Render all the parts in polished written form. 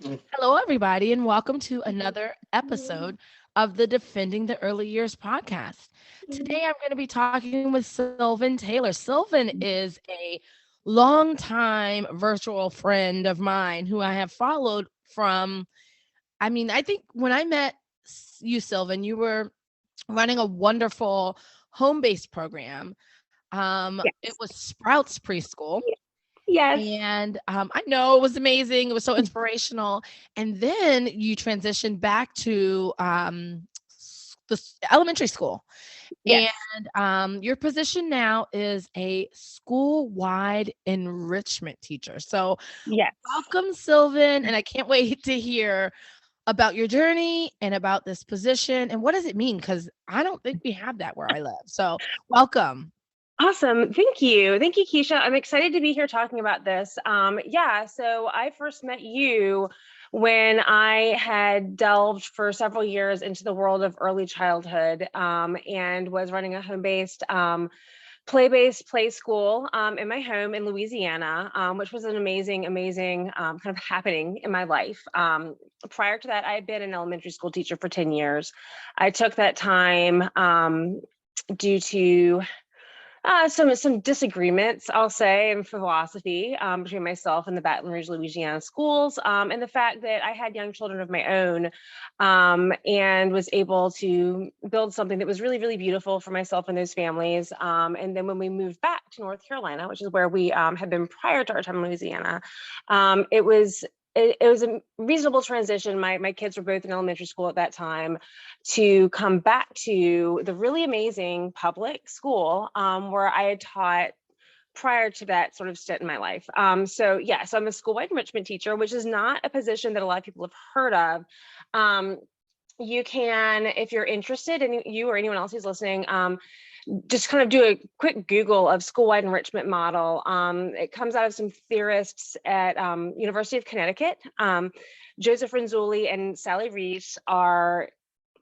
Hello, everybody, and welcome to another episode of the Defending the Early Years podcast. Today, I'm going to be talking with Sylvan Taylor. Sylvan is a longtime virtual friend of mine who I have followed from. I think when I met you, Sylvan, you were running a wonderful home based program. It Yes. was Sprouts Preschool. Yes. And I know it was amazing. It was so inspirational. And then you transitioned back to elementary school. Yes. And your position now is a school-wide enrichment teacher. So Yes. welcome, Sylvan. And I can't wait to hear about your journey and about this position. And what does it mean? Because I don't think we have that where I live. So welcome. Awesome. Thank you. Thank you, Kisha. I'm excited to be here talking about this. So I first met you when I had delved for several years into the world of early childhood and was running a home-based play-based play school in my home in Louisiana, which was an amazing kind of happening in my life. Prior to that, I had been an elementary school teacher for 10 years. I took that time due to some disagreements, I'll say, in philosophy between myself and the Baton Rouge, Louisiana schools, and the fact that I had young children of my own and was able to build something that was really beautiful for myself and those families. And then when we moved back to North Carolina, which is where we had been prior to our time in Louisiana, it was a reasonable transition. My kids were both in elementary school at that time to come back to the really amazing public school where I had taught prior to that sort of stint in my life. So I'm a school-wide enrichment teacher, which is not a position that a lot of people have heard of. You can, if you're interested, and you or anyone else who's listening, just kind of do a quick Google of school-wide enrichment model. It comes out of some theorists at University of Connecticut. Joseph Renzulli and Sally Reese are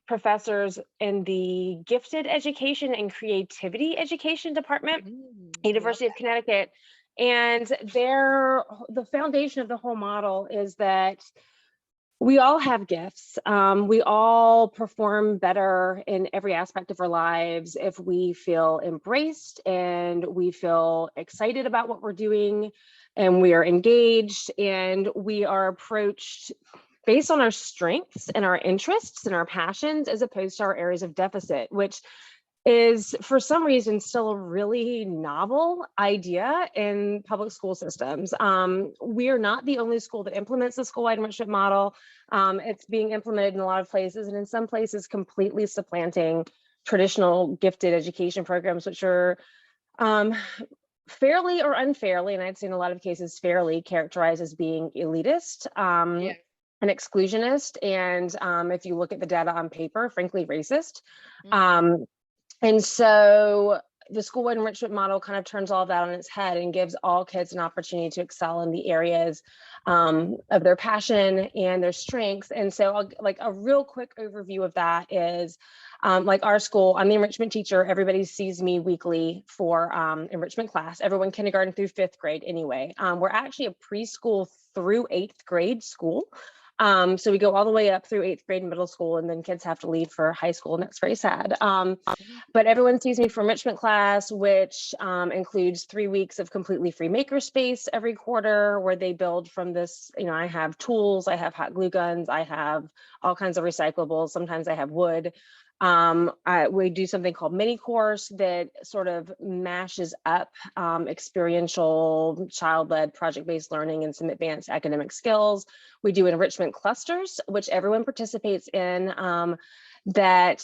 professors in the gifted education and creativity education department, Love University of Connecticut. And the foundation of the whole model is that we all have gifts. We all perform better in every aspect of our lives if we feel embraced and we feel excited about what we're doing and we are engaged and we are approached based on our strengths and our interests and our passions as opposed to our areas of deficit, which is for some reason still a really novel idea in public school systems. We are not the only school that implements the school-wide enrichment model. It's being implemented in a lot of places, and in some places completely supplanting traditional gifted education programs, which are fairly or unfairly, and I'd say in a lot of cases fairly, characterized as being elitist. Yeah. And exclusionist, and if you look at the data on paper, frankly, racist. Mhm. And so the school-wide enrichment model kind of turns all of that on its head and gives all kids an opportunity to excel in the areas of their passion and their strengths. And so like a real quick overview of that is like our school, I'm the enrichment teacher. Everybody sees me weekly for enrichment class, everyone kindergarten through 5th grade anyway. We're actually a preschool through 8th grade school. So we go all the way up through 8th grade middle school, and then kids have to leave for high school, and that's very sad. But everyone sees me for enrichment class, which includes 3 weeks of completely free makerspace every quarter, where they build from this. I have tools, I have hot glue guns, I have all kinds of recyclables. Sometimes I have wood. We do something called mini course that sort of mashes up experiential, child-led, project-based learning and some advanced academic skills. We do enrichment clusters, which everyone participates in, that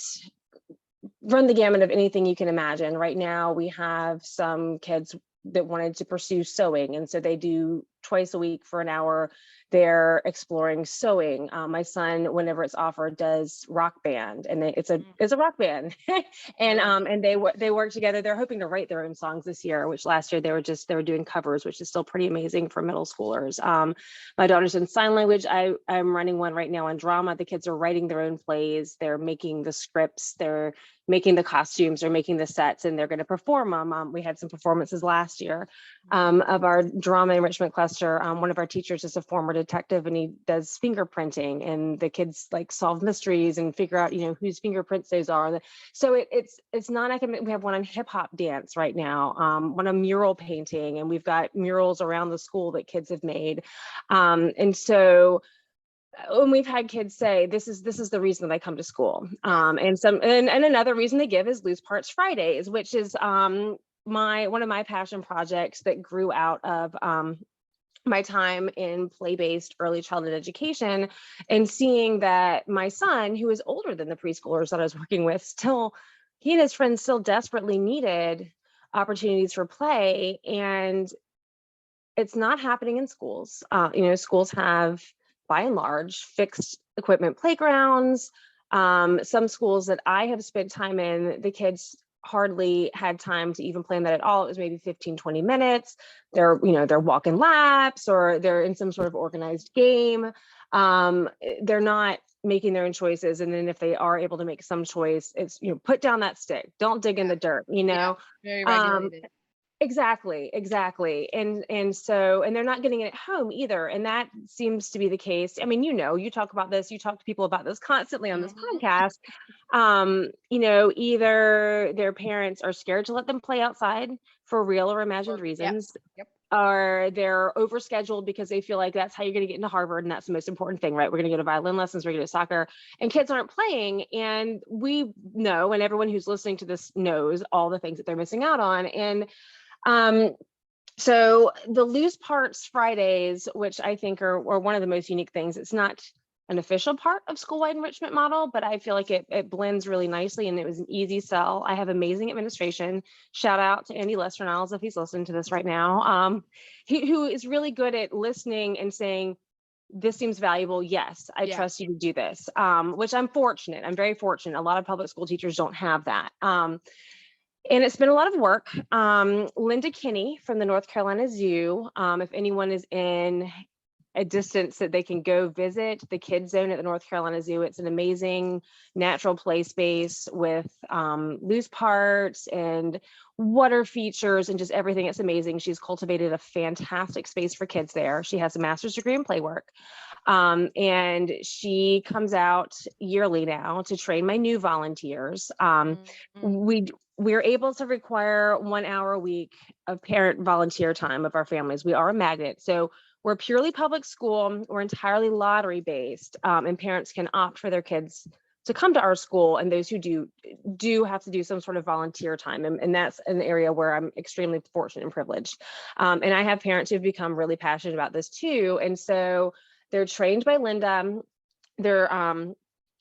run the gamut of anything you can imagine. Right now, we have some kids that wanted to pursue sewing, and so they do twice a week for an hour. They're exploring sewing. My son, whenever it's offered, does rock band, and it's a rock band, and they work together. They're hoping to write their own songs this year, which last year they were doing covers, which is still pretty amazing for middle schoolers. My daughter's in sign language. I'm running one right now on drama. The kids are writing their own plays. They're making the scripts. They're making the costumes, they're making the sets, and they're going to perform them. We had some performances last year of our drama enrichment cluster semester, one of our teachers is a former detective, and he does fingerprinting, and the kids like solve mysteries and figure out, whose fingerprints those are. So it's non-academic. We have one on hip hop dance right now, one on mural painting, and we've got murals around the school that kids have made. And so when we've had kids say, this is the reason that I come to school. And another reason they give is Loose Parts Fridays, which is one of my passion projects that grew out of my time in play-based early childhood education, and seeing that my son, who is older than the preschoolers that I was working with, he and his friends still desperately needed opportunities for play, and it's not happening in schools. Schools have, by and large, fixed equipment playgrounds. Some schools that I have spent time in, the kids hardly had time to even plan that at all. It was maybe 15, 20 minutes. They're walking laps, or they're in some sort of organized game. They're not making their own choices. And then if they are able to make some choice, it's, put down that stick, don't dig in the dirt, Very regulated. Exactly. And they're not getting it at home either. And that seems to be the case. I mean, you talk about this, you talk to people about this constantly on this podcast. Either their parents are scared to let them play outside for real or imagined reasons, Yep. or they're overscheduled because they feel like that's how you're going to get into Harvard. And that's the most important thing, right? We're going to go to violin lessons, we're going to soccer, and kids aren't playing. And we know, and everyone who's listening to this knows all the things that they're missing out on. And so the Loose Parts Fridays, which I think are one of the most unique things, it's not an official part of school-wide enrichment model, but I feel like it blends really nicely, and it was an easy sell. I have amazing administration. Shout out to Andy Lesterniles if he's listening to this right now, who is really good at listening and saying, this seems valuable. Yes, I trust you to do this, which I'm very fortunate. A lot of public school teachers don't have that. And it's been a lot of work. Linda Kinney from the North Carolina Zoo, if anyone is in a distance that they can go visit the Kids Zone at the North Carolina Zoo, it's an amazing natural play space with loose parts and water features and just everything. It's amazing. She's cultivated a fantastic space for kids there. She has a master's degree in play work. And she comes out yearly now to train my new volunteers. We're able to require 1 hour a week of parent volunteer time of our families. We are a magnet. So we're purely public school. We're entirely lottery based, and parents can opt for their kids to come to our school. And those who do have to do some sort of volunteer time. And that's an area where I'm extremely fortunate and privileged. And I have parents who've become really passionate about this too. And so they're trained by Linda. They're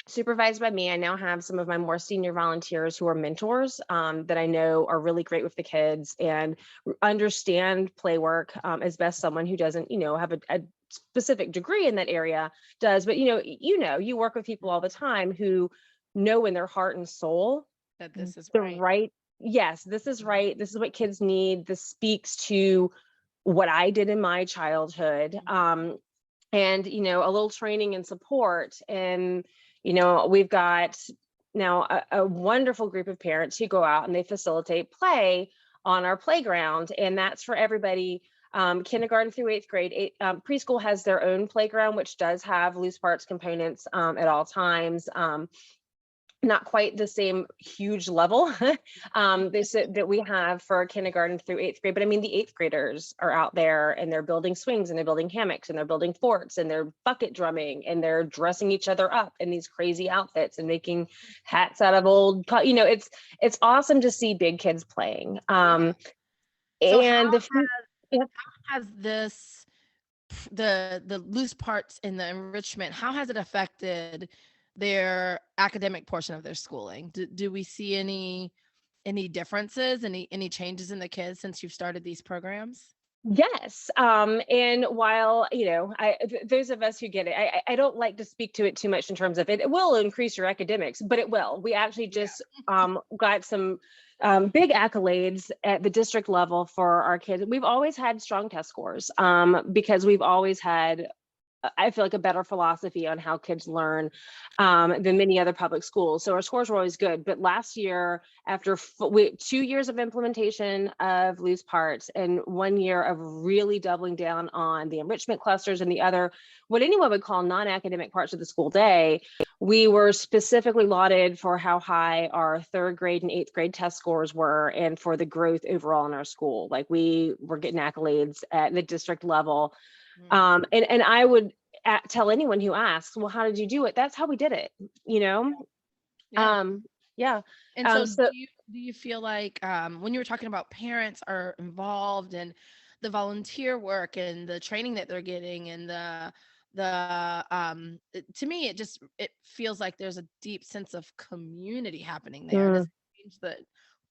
supervised by me. I now have some of my more senior volunteers who are mentors that I know are really great with the kids and understand play work as best someone who doesn't, have a specific degree in that area does. But, you work with people all the time who know in their heart and soul that this is right. Yes, this is right. This is what kids need. This speaks to what I did in my childhood. And, a little training and support. And, we've got now a wonderful group of parents who go out and they facilitate play on our playground. And that's for everybody, kindergarten through 8th grade. Preschool has their own playground, which does have loose parts components at all times. Not quite the same huge level that we have for kindergarten through 8th grade. But I mean, the 8th graders are out there and they're building swings and they're building hammocks and they're building forts and they're bucket drumming and they're dressing each other up in these crazy outfits and making hats out of old, it's awesome to see big kids playing. So and how has this, the loose parts in the enrichment, how has it affected their academic portion of their schooling? Do we see any differences, any changes in the kids since you've started these programs? Yes. And while, those of us who get it, I don't like to speak to it too much in terms of it will increase your academics, but it will. We actually just got some big accolades at the district level for our kids. We've always had strong test scores because we've always had I feel like a better philosophy on how kids learn than many other public schools. So our scores were always good. But last year, after 2 years of implementation of loose parts and 1 year of really doubling down on the enrichment clusters and the other, what anyone would call non-academic parts of the school day, we were specifically lauded for how high our third grade and eighth grade test scores were and for the growth overall in our school. Like we were getting accolades at the district level. Mm. And I would tell anyone who asks, well, how did you do it? That's how we did it, you know? Yeah. Yeah. And so So do you feel like when you were talking about parents are involved in the volunteer work and the training that they're getting and to me it feels like there's a deep sense of community happening there. Does mm, it change the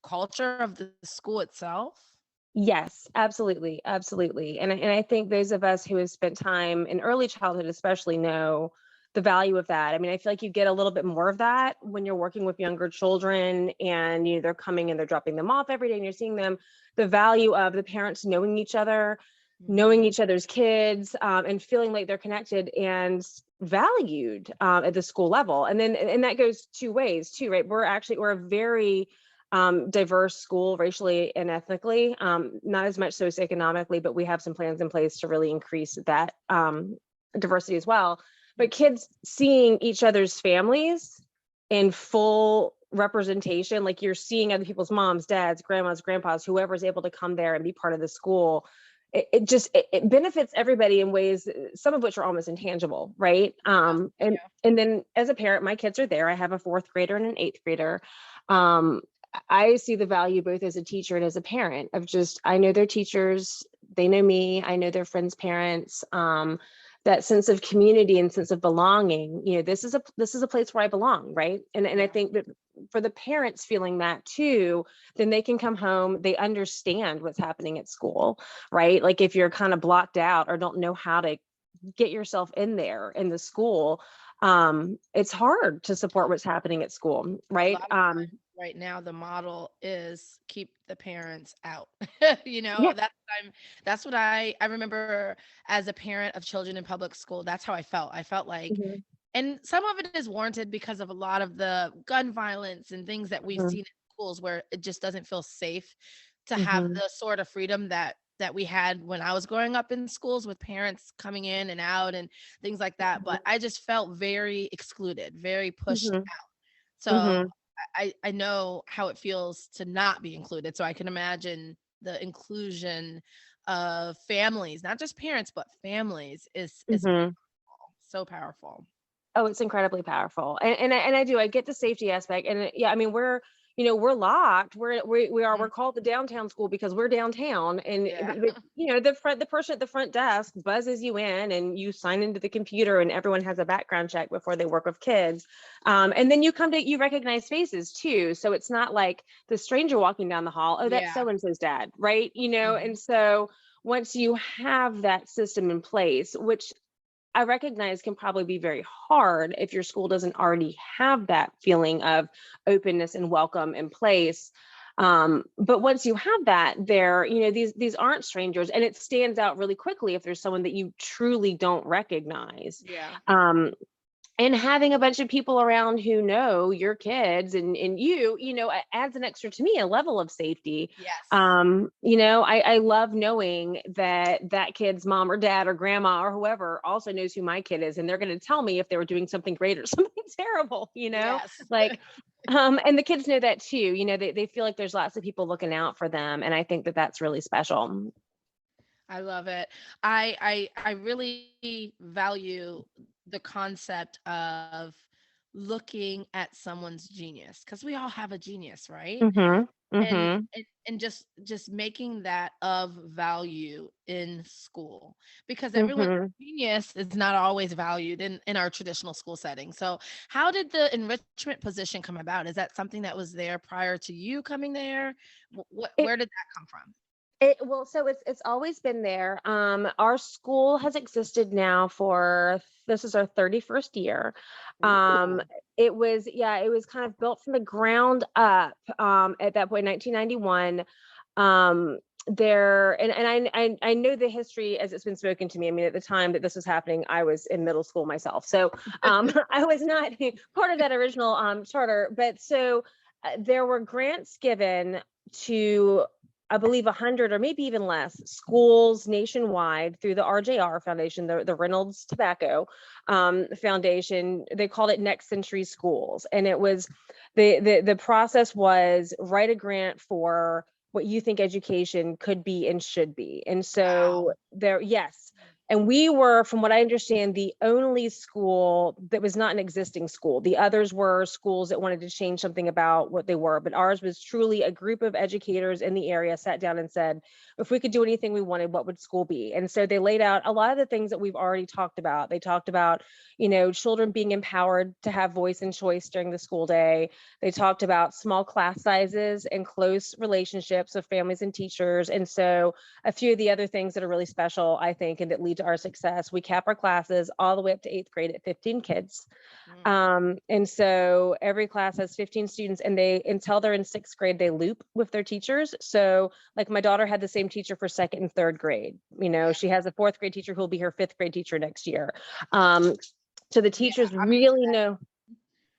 culture of the school itself? yes, absolutely. Absolutely. And I think those of us who have spent time in early childhood, especially know the value of that. I mean, I feel like you get a little bit more of that when you're working with younger children and they're coming and they're dropping them off every day and you're seeing them, the value of the parents knowing each other, knowing Mhm. each other's kids, and feeling like they're connected and valued at the school level. And that goes two ways too, right? We're a very diverse school racially and ethnically, not as much socioeconomically, but we have some plans in place to really increase that diversity as well. But kids seeing each other's families in full representation, like you're seeing other people's moms, dads, grandmas, grandpas, whoever's able to come there and be part of the school, it benefits everybody in ways, some of which are almost intangible, right? Yeah. And then as a parent, my kids are there. I have a fourth grader and an eighth grader. um I see the value both as a teacher and as a parent of just, I know their teachers, they know me, I know their friends' parents. That sense of community and sense of belonging, this is a place where I belong, right? And I Yeah. think that for the parents feeling that too, then they can come home, they understand what's happening at school, right? Like if you're kind of blocked out or don't know how to get yourself in there in the school, it's hard to support what's happening at school, A right? lot of times right now the model is keep the parents out. You know, Yeah. that's what I remember as a parent of children in public school. That's how I felt. I felt like, Mhm, and some of it is warranted because of a lot of the gun violence and things that we've mhm, seen in schools where it just doesn't feel safe to have mhm, the sort of freedom that we had when I was growing up in schools with parents coming in and out and things like that. But I just felt very excluded, very pushed. mhm, So mhm, I know how it feels to not be included. So I can imagine the inclusion of families, not just parents, but families is mhm. so powerful. Oh, it's incredibly powerful. And I get the safety aspect. And yeah, I mean, we're locked. We're Mm, called the downtown school because we're downtown. And yeah. the person at the front desk buzzes you in and you sign into the computer and everyone has a background check before they work with kids. And then you recognize faces too. So it's not like the stranger walking down the hall, oh, that's Yeah. so and so's dad, right? Mhm. And so once you have that system in place, which I recognize can probably be very hard if your school doesn't already have that feeling of openness and welcome in place. But once you have that there, these aren't strangers, and it stands out really quickly if there's someone that you truly don't recognize. Yeah. Um, and having a bunch of people around who know your kids and adds an extra, to me, a level of safety. Yes. I love knowing that that kid's mom or dad or grandma or whoever also knows who my kid is, and they're going to tell me if they were doing something great or something terrible, Yes. like, and the kids know that too. They feel like there's lots of people looking out for them, and I think that that's really special. I love it. I really value the concept of looking at someone's genius because we all have a genius, right? Mm-hmm. and Mm-hmm. and just making that of value in school because everyone's Mm-hmm. genius is not always valued in our traditional school setting. So how did the enrichment position come about? Is that something that was there prior to you coming there? Where did that come from? So it's always been there. Our school has existed now for, this is our 31st year. Um, Ooh. it was kind of built from the ground up at that point, 1991. there, and I know the history as it's been spoken to me. I mean, at the time that this was happening, I was in middle school myself, so I was not part of that original charter. But so there were grants given to, I believe, 100 or maybe even less schools nationwide through the RJR Foundation, the Reynolds Tobacco Foundation. They called it Next Century Schools, and it was the process was write a grant for what you think education could be and should be. And so Wow. there, yes. And we were, from what I understand, the only school that was not an existing school. The others were schools that wanted to change something about what they were. But ours was truly a group of educators in the area sat down and said, if we could do anything we wanted, what would school be? And so they laid out a lot of the things that we've already talked about. They talked about, children being empowered to have voice and choice during the school day. They talked about small class sizes and close relationships of families and teachers. And so a few of the other things that are really special, I think, and that lead to our success, we cap our classes all the way up to 8th grade at 15 kids. Mm. And so every class has 15 students, and they, until they're in 6th grade, they loop with their teachers. So like my daughter had the same teacher for 2nd and 3rd grade. Yeah. She has a 4th grade teacher who will be her 5th grade teacher next year. So the Yeah. teachers I'm used to really that. know.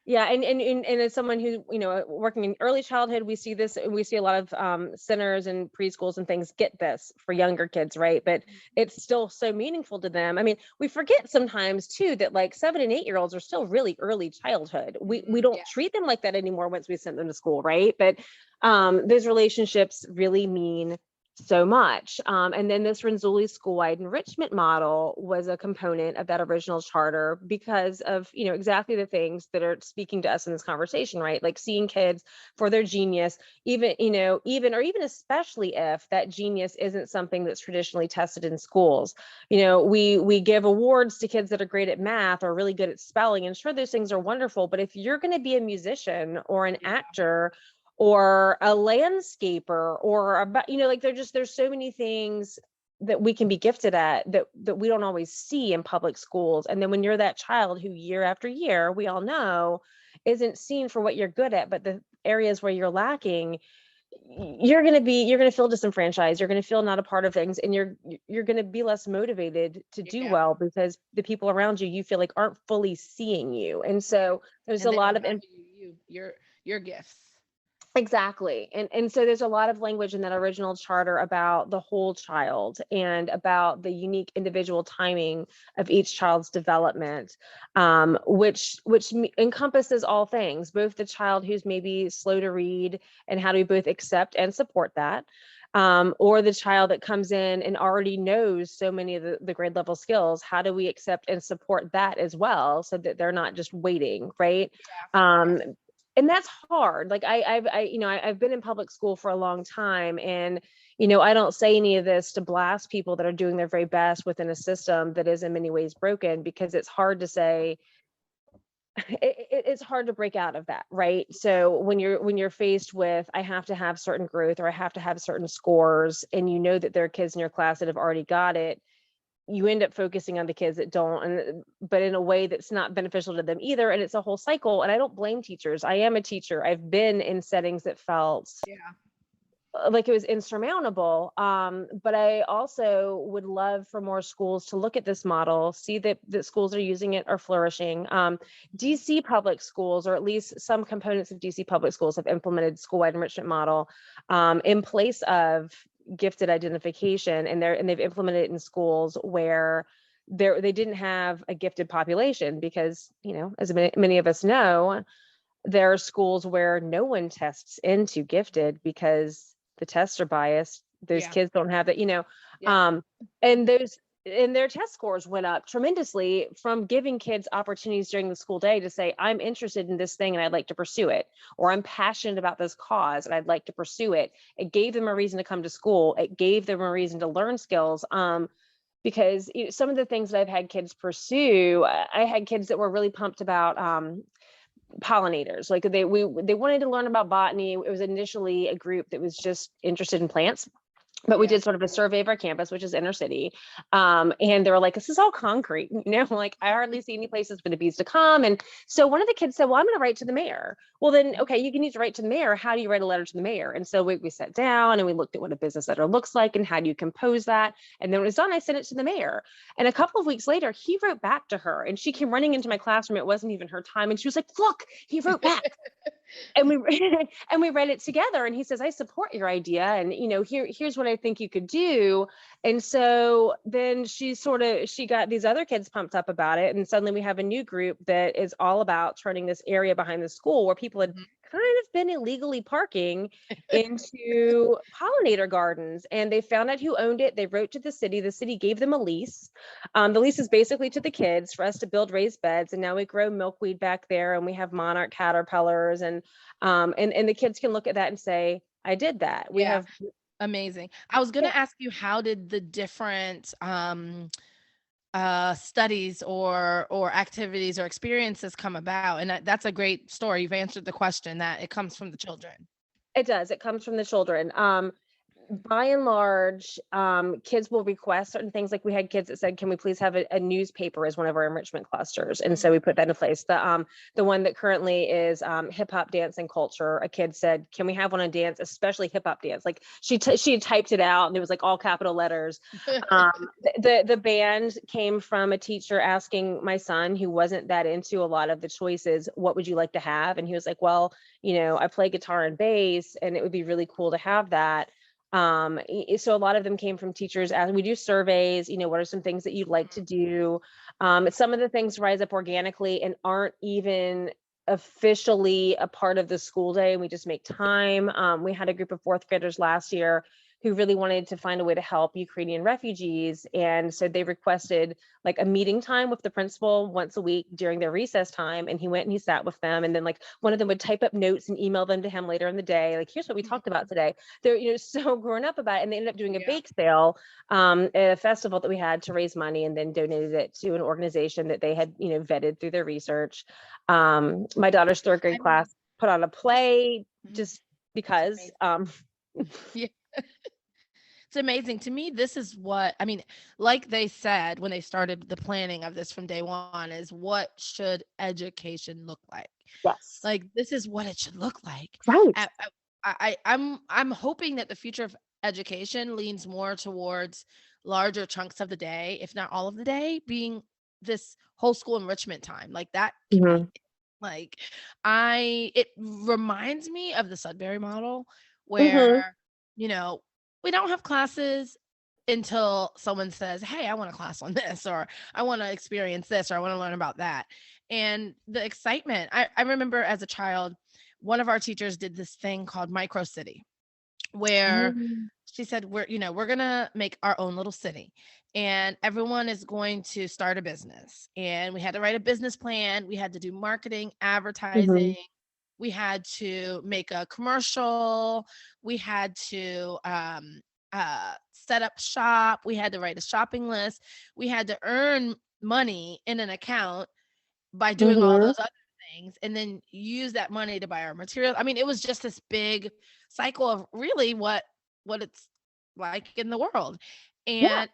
Yeah, and as someone who, working in early childhood, we see this, and we see a lot of centers and preschools and things get this for younger kids, right? But it's still so meaningful to them. I mean, we forget sometimes too that like 7 and 8-year-olds are still really early childhood. We Mhm. don't treat them like that anymore once we send them to school, right? But those relationships really mean so much. And then this Renzulli school-wide enrichment model was a component of that original charter because of, exactly the things that are speaking to us in this conversation, right? Like seeing kids for their genius, even, even especially if that genius isn't something that's traditionally tested in schools. We give awards to kids that are great at math or really good at spelling, and sure, those things are wonderful. But if you're going to be a musician or an Yeah. actor or a landscaper or about, like there's so many things that we can be gifted at that we don't always see in public schools. And then when you're that child who year after year, we all know, isn't seen for what you're good at, but the areas where you're lacking, you're going to feel disenfranchised, you're going to feel not a part of things, and you're going to be less motivated to do Yeah. well because the people around you feel like aren't fully seeing you. And Yeah. so there's And a they lot don't of value your gifts. Exactly. And so there's a lot of language in that original charter about the whole child and about the unique individual timing of each child's development, which encompasses all things, both the child who's maybe slow to read and how do we both accept and support that, or the child that comes in and already knows so many of the grade level skills. How do we accept and support that as well so that they're not just waiting, right? Yeah. Um, and that's hard. Like I've been in public school for a long time, and I don't say any of this to blast people that are doing their very best within a system that is in many ways broken, because it's hard to say, it's hard to break out of that, right? So when you're faced with, I have to have certain growth or I have to have certain scores, and that there are kids in your class that have already got it, you end up focusing on the kids that don't, but in a way that's not beneficial to them either. And it's a whole cycle. And I don't blame teachers. I am a teacher. I've been in settings that felt Yeah. like it was insurmountable. But I also would love for more schools to look at this model, see that schools are using it, are flourishing. Mhm. DC public schools, or at least some components of DC public schools, have implemented school-wide enrichment model in place of gifted identification, and they've implemented it in schools where they didn't have a gifted population, because as many of us know, there are schools where no one tests into gifted because the tests are biased. Those Yeah. kids don't have it, Yep. um, and those and their test scores went up tremendously from giving kids opportunities during the school day to say, I'm interested in this thing and I'd like to pursue it, or I'm passionate about this cause and I'd like to pursue it. It gave them a reason to come to school. It gave them a reason to learn skills. Because some of the things that I've had kids pursue, I had kids that were really pumped about pollinators. Like they wanted to learn about botany. It was initially a group that was just interested in plants. But we Yeah. did sort of a survey of our campus, which is inner city. And they were like, this is all concrete. Like, I hardly see any places for the bees to come. And so one of the kids said, well, I'm going to write to the mayor. Well, then, okay, you can need to write to the mayor. How do you write a letter to the mayor? And so we sat down and we looked at what a business letter looks like and how do you compose that. And then when it was done, I sent it to the mayor. And a couple of weeks later, he wrote back to her and she came running into my classroom. It wasn't even her time. And she was like, look, he wrote back. And we and we read it together and he says, I support your idea, and here's what I think you could do. And so then she got these other kids pumped up about it, and suddenly we have a new group that is all about turning this area behind the school where people had Mhm. kind of been illegally parking into pollinator gardens. And they found out who owned it. They wrote to the city gave them a lease. The lease is basically to the kids for us to build raised beds, and now we grow milkweed back there, and we have monarch caterpillars, and the kids can look at that and say, I did that. We Yeah. have Amazing. I was gonna Yeah. ask you, how did the different studies or activities or experiences come about? And that's a great story. You've answered the question that it comes from the children. It does. It comes from the children. By and large, kids will request certain things. Like, we had kids that said, can we please have a newspaper as one of our enrichment clusters? And so we put that in place. The one that currently is hip hop, dance, and culture. A kid said, can we have one on dance, especially hip hop dance? Like, she had typed it out and it was like all capital letters. The band came from a teacher asking my son, who wasn't that into a lot of the choices, what would you like to have? And he was like, well, I play guitar and bass, and it would be really cool to have that. So a lot of them came from teachers. As we do surveys, what are some things that you'd like to do? Some of the things rise up organically and aren't even officially a part of the school day, and we just make time. We had a group of fourth graders last year who really wanted to find a way to help Ukrainian refugees. And so they requested like a meeting time with the principal once a week during their recess time. And he went and he sat with them. And then like one of them would type up notes and email them to him later in the day. Like, here's what we talked about today. They're, so grown up about it. And they ended up doing a Yeah. bake sale at a festival that we had to raise money, and then donated it to an organization that they had, vetted through their research. My daughter's third grade I mean, class put on a play Mhm. just because. Yeah. It's amazing. To me, this is what I mean, like they said when they started the planning of this from day one, is what should education look like? Yes. Like, this is what it should look like. Right. I'm hoping that the future of education leans more towards larger chunks of the day, if not all of the day, being this whole school enrichment time. Like, that can be Mhm. like, it reminds me of the Sudbury model Mhm. where, you know, we don't have classes until someone says, "Hey, I want a class on this," or "I want to experience this," or "I want to learn about that." And the excitement, I remember as a child, one of our teachers did this thing called Micro City, where Um, she said, we're gonna make our own little city, and everyone is going to start a business. And we had to write a business plan, we had to do marketing, advertising, mhm. we had to make a commercial, we had to set up shop, we had to write a shopping list, we had to earn money in an account by doing all Mhm. those other things, and then use that money to buy our material. I mean, it was just this big cycle of really what it's like in the world. Yeah. And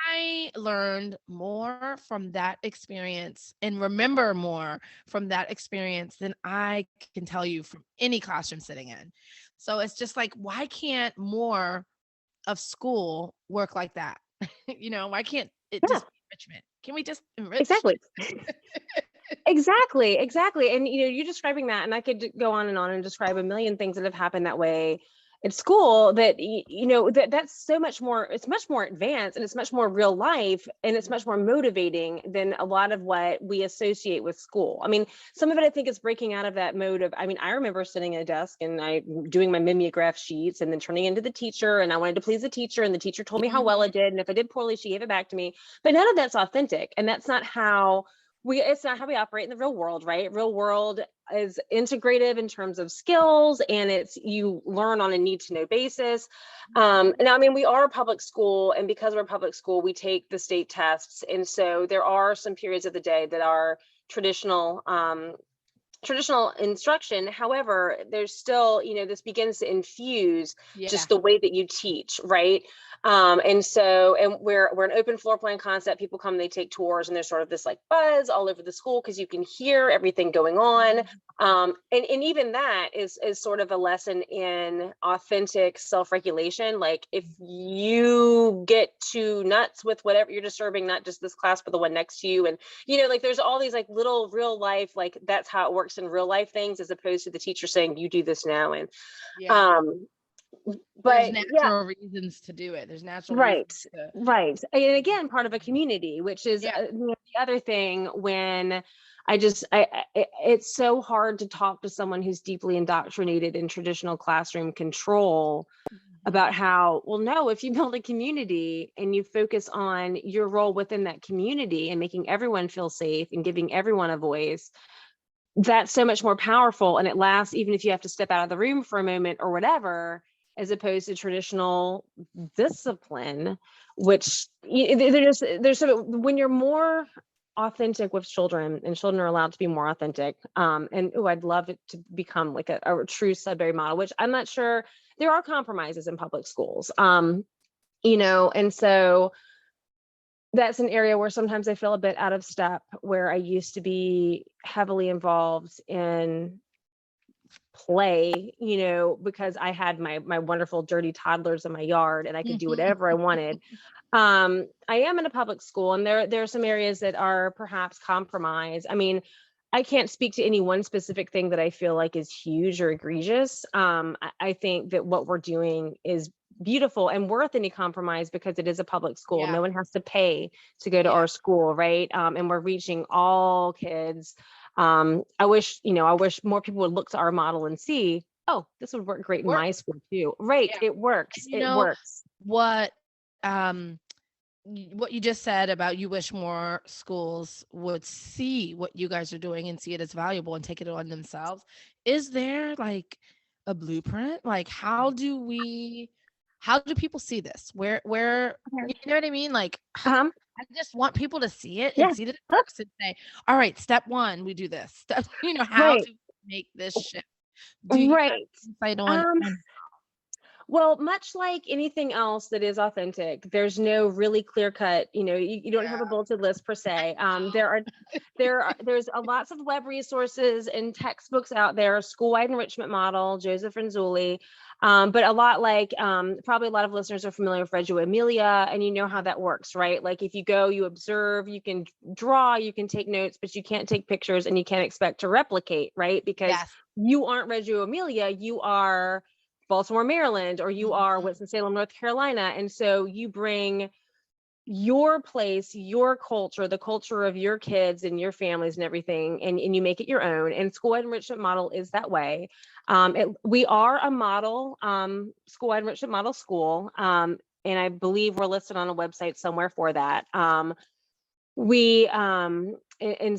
I learned more from that experience and remember more from that experience than I can tell you from any classroom sitting in. So it's just like, why can't more of school work like that? Why can't it Yeah. just be enrichment? Can we just enrich? Exactly. Exactly. And you're describing that, and I could go on and describe a million things that have happened that way at school, that that's so much more, it's much more advanced, and it's much more real life, and it's much more motivating than a lot of what we associate with school. I mean, some of it I think is breaking out of that mode of, I mean, I remember sitting at a desk and I doing my mimeograph sheets and then turning into the teacher, and I wanted to please the teacher, and the teacher told me how well I Mhm. did, and if I did poorly she gave it back to me. But none of that's authentic, and that's not how it's not how we operate in the real world, right? Real world is integrative in terms of skills, and it's, you learn on a need to know basis. And I mean, we are a public school, and because we're a public school, we take the state tests. And so there are some periods of the day that are traditional traditional instruction. However, there's still, this begins to infuse Yeah. just the way that you teach, right? And we're an open floor plan concept. People come, they take tours, and there's sort of this like buzz all over the school because you can hear everything going on. And even that is sort of a lesson in authentic self-regulation. Like if you get too nuts with whatever you're disturbing, not just this class, but the one next to you, and like there's all these like little real life, like that's how it works in real life things, as opposed to the teacher saying you do this now. And Yeah. There's but yeah, natural reasons to do it. There's natural reasons right, to. right. And again, part of a community, which is Yeah. the other thing. When it's so hard to talk to someone who's deeply indoctrinated in traditional classroom control Mhm. about how, well, no, if you build a community and you focus on your role within that community and making everyone feel safe and giving everyone a voice, that's so much more powerful, and it lasts even if you have to step out of the room for a moment or whatever, as opposed to traditional discipline, which there's sort of, when you're more authentic with children, and children are allowed to be more authentic, and I'd love it to become like a true Sudbury model, which I'm not sure. There are compromises in public schools, and so that's an area where sometimes I feel a bit out of step, where I used to be heavily involved in play, because I had my wonderful dirty toddlers in my yard and I could do Mhm. whatever I wanted. I am in a public school, and there are some areas that are perhaps compromised. I mean, I can't speak to any one specific thing that I feel like is huge or egregious. I think that what we're doing is beautiful and worth any compromise because it is a public school. Yeah. No one has to pay to go to Yeah. our school, right? And we're reaching all kids. I wish more people would look to our model and see, oh, this would work great in my Works. school too. Right. Yeah. It works. And It works. what what you just said about you wish more schools would see what you guys are doing and see it as valuable and take it on themselves. Is there like a blueprint? Like how do people see this? Where you Okay. know what I mean? Like Um, I just want people to see it and yeah. see that it works and say, all right, step one, we do this. Step, how Right. to make this shift. Do you have Right. insight Um, on well, much like anything else that is authentic, there's no really clear cut, you don't have a yeah. bulleted list per se. There's a lots of web resources and textbooks out there, school-wide enrichment model, Joseph Renzulli. But a lot like, probably a lot of listeners are familiar with Reggio Emilia, and you know how that works, right? Like if you go, you observe, you can draw, you can take notes, but you can't take pictures and you can't expect to replicate, right? Because Yes. you aren't Reggio Emilia, you are Baltimore, Maryland, or you are Mhm. Winston-Salem, North Carolina. And so you bring your place, your culture, the culture of your kids and your families and everything, and you make it your own. And school-wide enrichment model is that way. We are a model school-wide enrichment model school. And I believe we're listed on a website somewhere for that. We and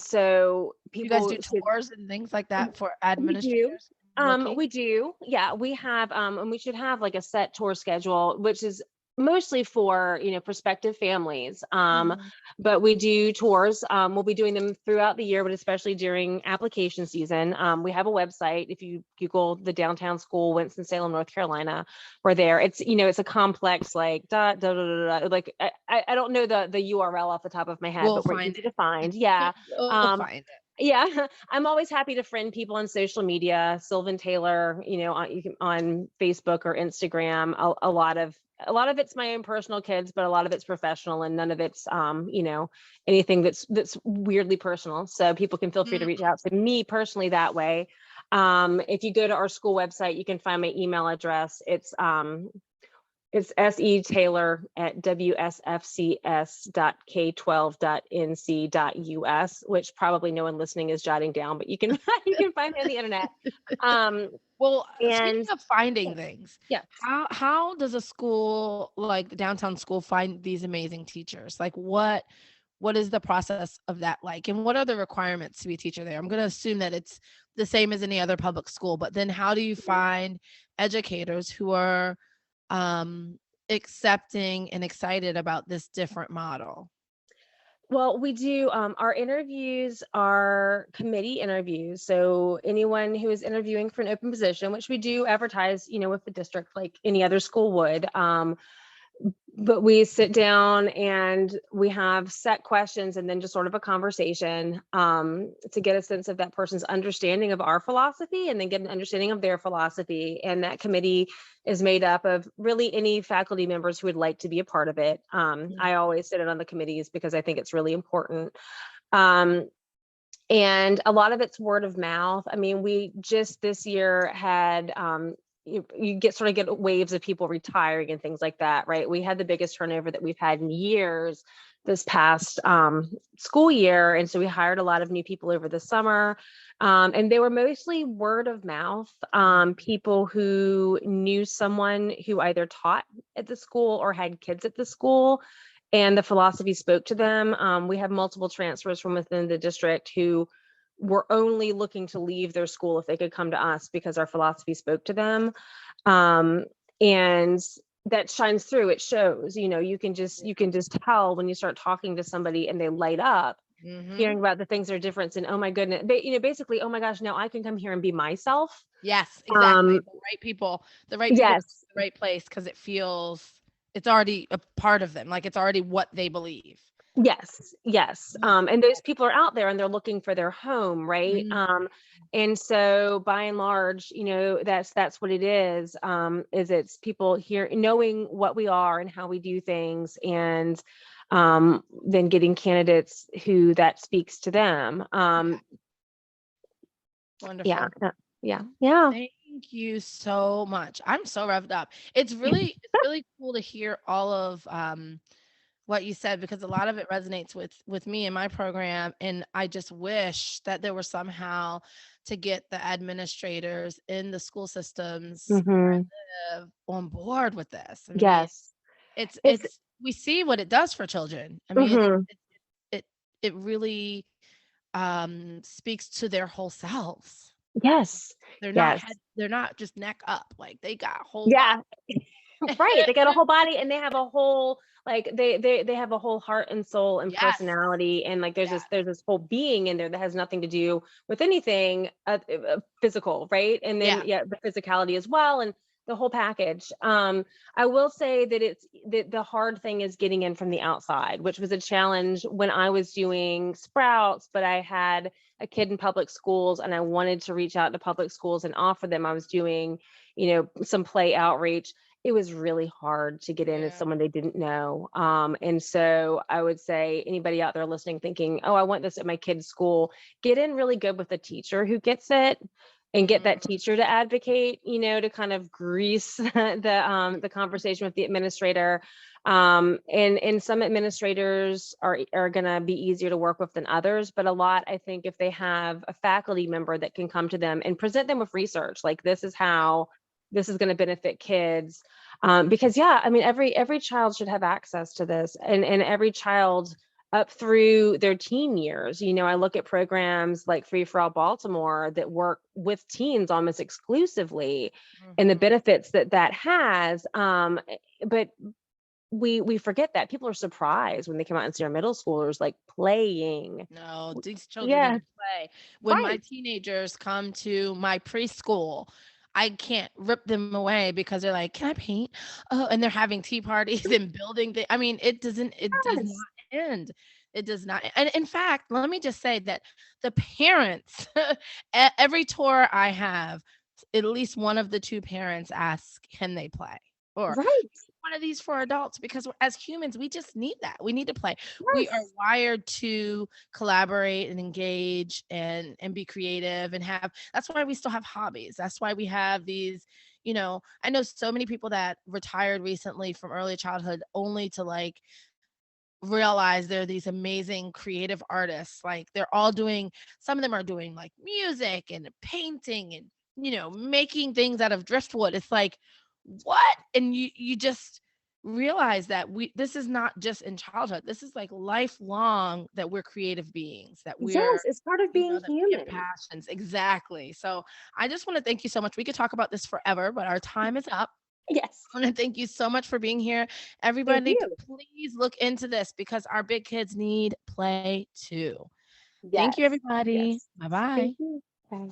so You guys people do should. tours and things like that for We do. administrators looking? We do. Yeah, we have, and we should have like a set tour schedule, which is mostly for, prospective families. Mhm. But we do tours. We'll be doing them throughout the year, but especially during application season. We have a website. If you Google the downtown school, Winston-Salem, North Carolina, we're there. It's a complex, like, like, I don't know the URL off the top of my head, We'll but we're find easy to it. find. Yeah. We'll Um, find it. yeah, I'm always happy to friend people on social media. Sylvan Taylor, on Facebook or Instagram. A lot of it's my own personal kids, but a lot of it's professional, and none of it's anything that's weirdly personal. So people can feel free to Mm. reach out to me personally that way. If you go to our school website, you can find my email address. It's SE Taylor at WSFCS.K12.NC.US, which probably no one listening is jotting down, but you can you can find me on the internet. Um, Well, speaking and of finding things, yeah, how does a school like the downtown school find these amazing teachers? Like what is the process of that like? And what are the requirements to be a teacher there? I'm going to assume that it's the same as any other public school, but then how do you find educators who are um accepting and excited about this different model? Well, we do. Our interviews are committee interviews. So anyone who is interviewing for an open position, which we do advertise, with the district like any other school would, but we sit down and we have set questions and then just sort of a conversation, to get a sense of that person's understanding of our philosophy and then get an understanding of their philosophy. And that committee is made up of really any faculty members who would like to be a part of it. I always sit in on the committees because I think it's really important. Um, and a lot of it's word of mouth. I mean, we just this year had, you get waves of people retiring and things like that, right? We had the biggest turnover that we've had in years this past school year, and so we hired a lot of new people over the summer, and they were mostly word of mouth, people who knew someone who either taught at the school or had kids at the school, and the philosophy spoke to them. We have multiple transfers from within the district who were only looking to leave their school if they could come to us because our philosophy spoke to them. Um, and that shines through. It shows, you can just tell when you start talking to somebody and they light up, Mm-hmm. hearing about the things that are different. And oh my goodness, basically, oh my gosh, now I can come here and be myself. Yes, exactly. Um, The right people, yes, the right place because it's already a part of them. Like it's already what they believe. yes. And those people are out there and they're looking for their home, right? Mhm. And so by and large, that's what it is it's people here knowing what we are and how we do things, and then getting candidates who that speaks to them. Yeah, Wonderful. yeah. Thank you so much. I'm so revved up. It's really cool to hear all of what you said because a lot of it resonates with me in my program, and I just wish that there were somehow to get the administrators in the school systems where Hmm. I live on board with this. I mean, Yes. It's it's we see what it does for children. I mean, hmm it it really speaks to their whole selves. yes, yes, They're not just neck up, like they got whole body. yeah. Right, they got a whole body and they have a whole, like, they have a whole heart and soul and Yes. personality, and like there's Yeah. this whole being in there that has nothing to do with anything physical, right? And then Yeah. yeah, the physicality as well, and the whole package. I will say that the hard thing is getting in from the outside, which was a challenge when I was doing Sprouts, but I had a kid in public schools and I wanted to reach out to public schools and offer them. I was doing, some play outreach. It was really hard to get in as Yeah. someone they didn't know. And so I would say anybody out there listening thinking, oh, I want this at my kid's school, get in really good with a teacher who gets it, and get Mm, that teacher to advocate, to kind of grease the conversation with the administrator. And some administrators are going to be easier to work with than others, but a lot, I think, if they have a faculty member that can come to them and present them with research, like this is how this is going to benefit kids, because yeah, I mean, every child should have access to this, and every child up through their teen years. I look at programs like Free for All Baltimore that work with teens almost exclusively, and the mhm. benefits that has. But we forget that people are surprised when they come out and see our middle schoolers like playing. No, these children need Yeah, to play. When my right, teenagers come to my preschool, I can't rip them away because they're like, "Can I paint?" Oh, and they're having tea parties and building things. I mean, it does not yes, end. It does not. And in fact, let me just say that the parents, every tour I have, at least one of the two parents asks, "Can they play?" Or right, one of these for adults because as humans, we just need that. We need to play. We are yes, wired to collaborate and engage and be creative and have that's why we still have hobbies. That's why we have these, I know so many people that retired recently from early childhood only to like realize they're these amazing creative artists. Like they're all doing some of them are doing like music and painting and making things out of driftwood. It's like what? And you just realize that we this is not just in childhood. This is like lifelong that we're creative beings, that yes, it's part of being that we have human. passions. Exactly. So I just want to thank you so much. We could talk about this forever, but our time is up. Yes. I want to thank you so much for being here. Thank Everybody, you. please look into this because our big kids need play too. Thank you, Yes. everybody. Yes. Bye bye. Thank you. Bye.